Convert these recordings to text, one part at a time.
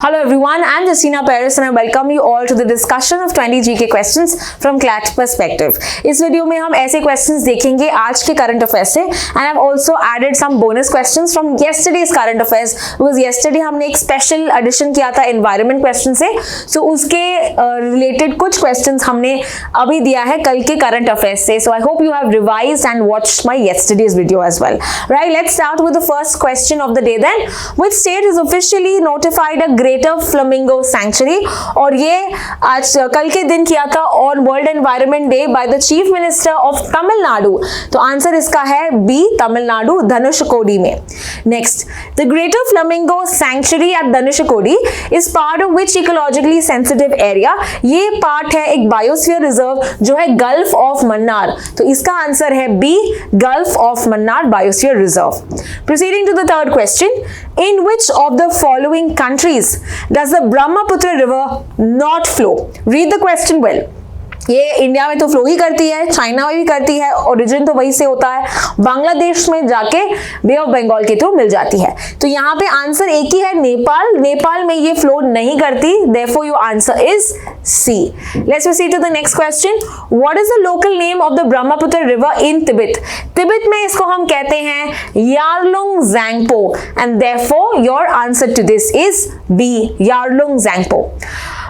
Hello everyone, I'm Justina Paris and I welcome you all to the discussion of 20 GK questions from CLAT perspective. इस video में हम ऐसे questions देखेंगे आज के current affairs से and I've also added some bonus questions from yesterday's current affairs because yesterday हमने एक special addition किया था environment question से, so उसके related कुछ questions हमने अभी दिया है कल के current affairs से. So I hope you have revised and watched my yesterday's video as well. Right, let's start with the first question of the day then. Which state is officially notified a greater flamingo sanctuary और ये आज कल के दिन किया था on world environment day by the chief minister of Tamil Nadu. तो answer इसका है बी, तमिलनाडु धनुषकोडी में. Next, the greater flamingo sanctuary at Dhanushkodi is part of which ecologically sensitive area. ये पार्ट है एक बायोस्फीयर रिजर्व जो है गल्फ ऑफ मन्नार. तो इसका आंसर है B, gulf of Mannar biosphere reserve. Proceeding to the third question, in which of the following countries does the Brahmaputra river not flow? Read the question well. ये India में तो flow ही करती है, China में भी करती है, ओरिजिन तो वहीं से होता है, बांग्लादेश में जाके बे ऑफ बंगाल के थ्रू मिल जाती है. तो यहाँ पे आंसर एक ही है, नेपाल. नेपाल में ये फ्लो नहीं करती, therefore your answer is C. Let's proceed to the next question. What is the local name of the Brahmaputra river in Tibet? Tibet में इसको हम कहते हैं Yarlung Tsangpo and therefore your answer to this is B, Yarlung Tsangpo.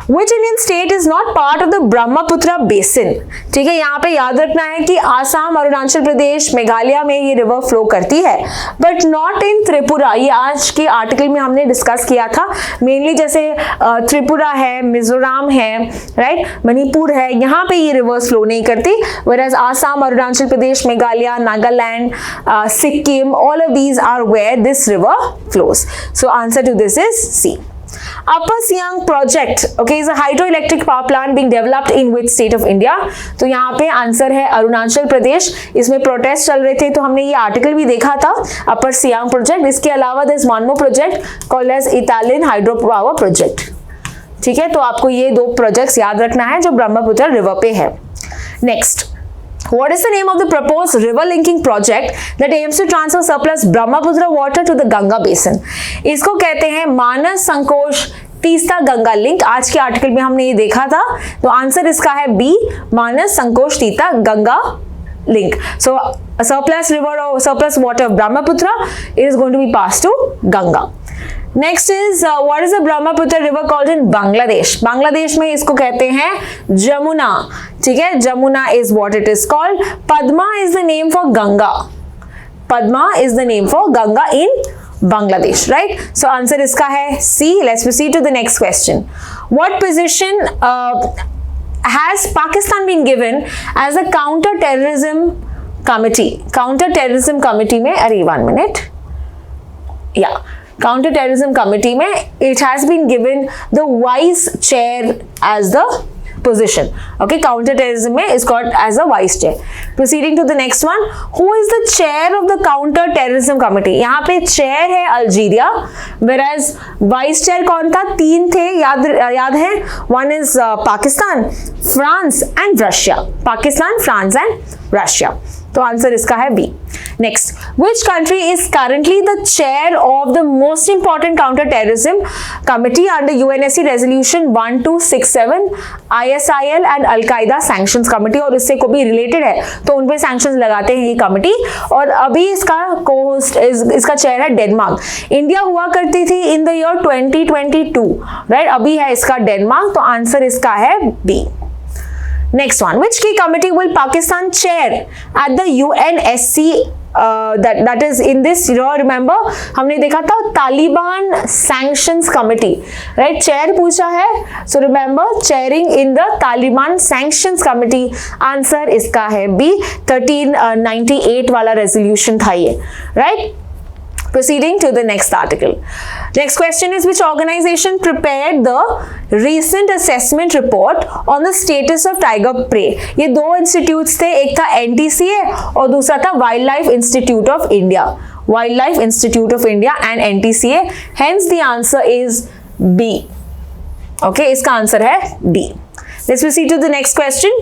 Which Indian state is not part of the Brahmaputra basin? ठीक है, यहाँ पे याद रखना है कि आसाम, अरुणाचल प्रदेश, मेघालय में ये रिवर फ्लो करती है, बट नॉट इन त्रिपुरा. ये आज के आर्टिकल में हमने डिस्कस किया था. मेनली जैसे त्रिपुरा है, मिजोरम है, राइट, मणिपुर है, यहाँ पे ये रिवर फ्लो नहीं करती. whereas Assam, Arunachal Pradesh, Meghalaya, Nagaland, Sikkim, all of these are where this river flows. So answer to this is C. Upper Siang project, okay, is a hydroelectric power plant being developed in which state of India? तो यहाँ पे answer है अरुणाचल प्रदेश. इसमें protest चल रहे थे तो हमने ये आर्टिकल भी देखा था, अपर सियांग प्रोजेक्ट. इसके अलावा this one more project called as Etalin hydro power project. ठीक है, तो आपको ये दो प्रोजेक्ट्स याद रखना है जो ब्रह्मपुत्र रिवर पे है. Next, what is the name of the proposed river linking project that aims to transfer surplus Brahmaputra water to the Ganga basin? इसको कहते हैं मानस संकोश तीस्ता गंगा लिंक. आज के आर्टिकल में हमने ये देखा था, तो आंसर इसका है B, Manas Sankosh Teesta Ganga link. So a surplus river or surplus water of Brahmaputra is going to be passed to Ganga. Next is what is the Brahmaputra river called in Bangladesh? Bangladesh में इसको कहते हैं जमुना. ठीक है, Jamuna is what it is called. Padma is the name for Ganga. Padma is the name for Ganga in Bangladesh, right? So answer इसका है C. Let's proceed to the next question. What position has Pakistan been given as a counter-terrorism committee? Counter-terrorism committee में, अरे 1 minute. Yeah. Counter-terrorism committee में it has been given the vice chair as the position. Okay, counter-terrorism में is got as a vice chair. Proceeding to the next one, who is the chair of the counter-terrorism committee? यहाँ पे chair है Algeria, whereas vice chair कौन था? 3 थे, याद है. One is Pakistan, France and Russia. Pakistan, France and Russia. तो answer इसका है B. Next, which country is currently the chair of the most important counter-terrorism committee under UNSC resolution 1267, ISIL and Al-Qaeda sanctions committee? और इससे को भी related है तो उन पे सैंक्शंस लगाते हैं ये कमिटी. और अभी इसका को-होस्ट इसका चेयर है डेनमार्क. इंडिया हुआ करती थी इन द ईयर 2022, राइट, अभी है इसका डेनमार्क. तो आंसर इसका है B. Next one, which key committee will Pakistan chair at the UNSC? That is in this year, remember हमने देखा था Taliban sanctions committee, right? chair पूछा है, so remember chairing in the Taliban sanctions committee. answer इसका है B, 1398 वाला resolution था ये, right? Proceeding to the next article. Next question is, which organization prepared the recent assessment report on the status of tiger prey? ये दो institutes थे, एक था NTCA और दूसरा था Wildlife Institute of India. Wildlife Institute of India and NTCA. Hence the answer is B. Okay, इसका answer है B. Let's proceed to the next question.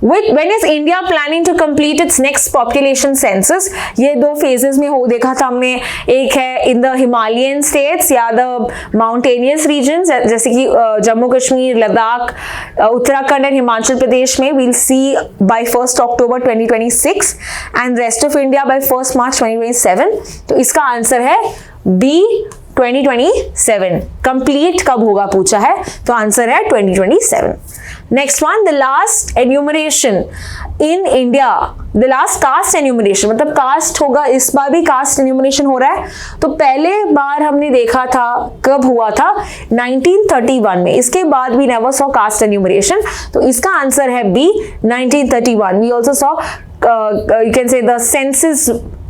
When is India planning to complete its next population census? ये दो phases में हो देखा था हमने, एक है in the Himalayan states या the mountainous regions जैसे कि जम्मू कश्मीर, लद्दाख, उत्तराखंड एंड हिमाचल प्रदेश में we'll see by 1st October 2026 and rest of India by 1st March 2027. तो इसका आंसर है B 2027. कंप्लीट कब होगा पूछा है, तो आंसर है 2027. Next one, the last enumeration in India, the last caste enumeration, मतलब कास्ट होगा, इस बार भी कास्ट एन्यूमरेशन हो रहा है. तो पहले बार हमने देखा था कब हुआ था, 1931 में. इसके बाद भी नेवर सॉ कास्ट एन्यूमरेशन, तो इसका आंसर है B 1931. We also saw you can say the census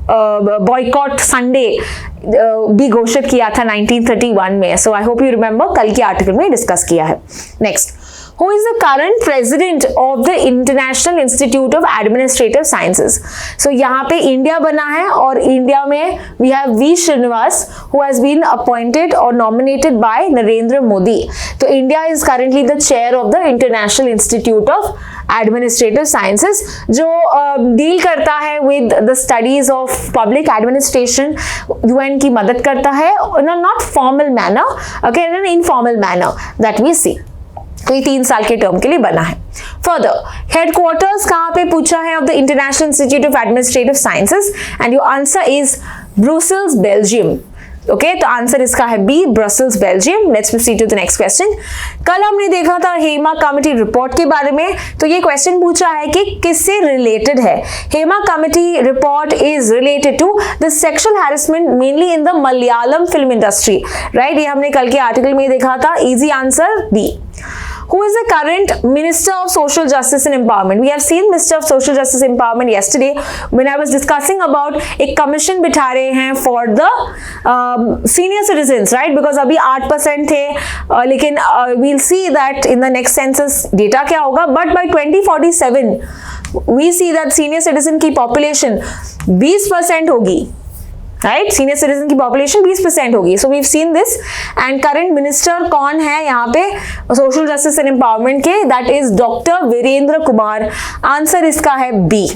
boycott Sunday भी घोषित किया था 1931 में. So I hope you remember, कल के आर्टिकल में डिस्कस किया है. Next, who is the current president of the International Institute of Administrative Sciences? So यहाँ पे इंडिया बना है और इंडिया में we have V Srinivas who has been appointed or nominated by Narendra Modi. तो India is currently the chair of the International Institute of Administrative Sciences जो deal करता है with the studies of public administration. UN की मदद करता है in a not formal manner, okay, in an informal manner that we see. तो ये 3 साल के टर्म के लिए बना है. फर्दर, हेडक्वार्टर्स कहाँ पे पूछा है of the international institute of administrative sciences and your answer is Brussels, Belgium. Okay, तो आंसर इसका है B, Brussels, Belgium. Let's proceed to the next question. कल हमने देखा था हेमा कमेटी रिपोर्ट के बारे में, तो ये क्वेश्चन पूछा है कि किससे रिलेटेड है. Hema committee report is related to the sexual harassment mainly in the Malayalam film industry. Right, ये हमने कल के आर्टिकल में देखा था. Easy answer B. Who is the current Minister of Social Justice and Empowerment? We have seen Minister of Social Justice and Empowerment yesterday when I was discussing about एक commission बिठा रहे हैं for the senior citizens, right? Because अभी 8% थे, लेकिन we'll see that in the next census data क्या होगा. But by 2047 we see that senior citizen की population 20% होगी. राइट, सीनियर सिटीजन की पॉपुलेशन 20% होगी. So we have seen this. And current minister कौन है यहाँ पे सोशल जस्टिस एंड एम्पावरमेंट के, that is doctor Virendra Kumar. Answer इसका है B.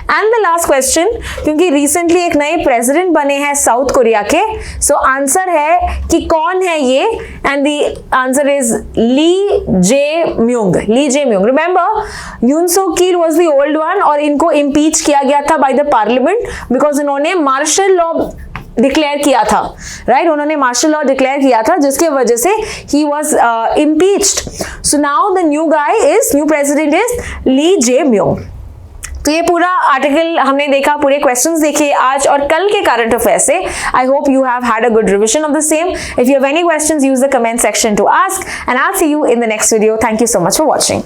And the last question, क्योंकि रिसेंटली एक नए प्रेसिडेंट बने हैं साउथ कोरिया के, सो आंसर है कि कौन है ये, and the answer is Lee Jae Myung. Lee Jae Myung, remember Yoon सो कील वाज द ओल्ड वन और इनको इम्पीच किया गया था बाय द पार्लियामेंट बिकॉज इन्होंने मार्शल लॉ डिक्लेयर किया था. राइट, उन्होंने मार्शल लॉ डिक्लेयर किया था जिसके वजह से ही was impeached. So now the new president is Lee Jae Myung. तो ये पूरा आर्टिकल हमने देखा, पूरे क्वेश्चंस देखे आज और कल के करंट अफेयर्स से. आई hope you have had a good revision of the same. If you have any questions, use the comment section two ask and I will see you in the next video. Thank you so much for watching.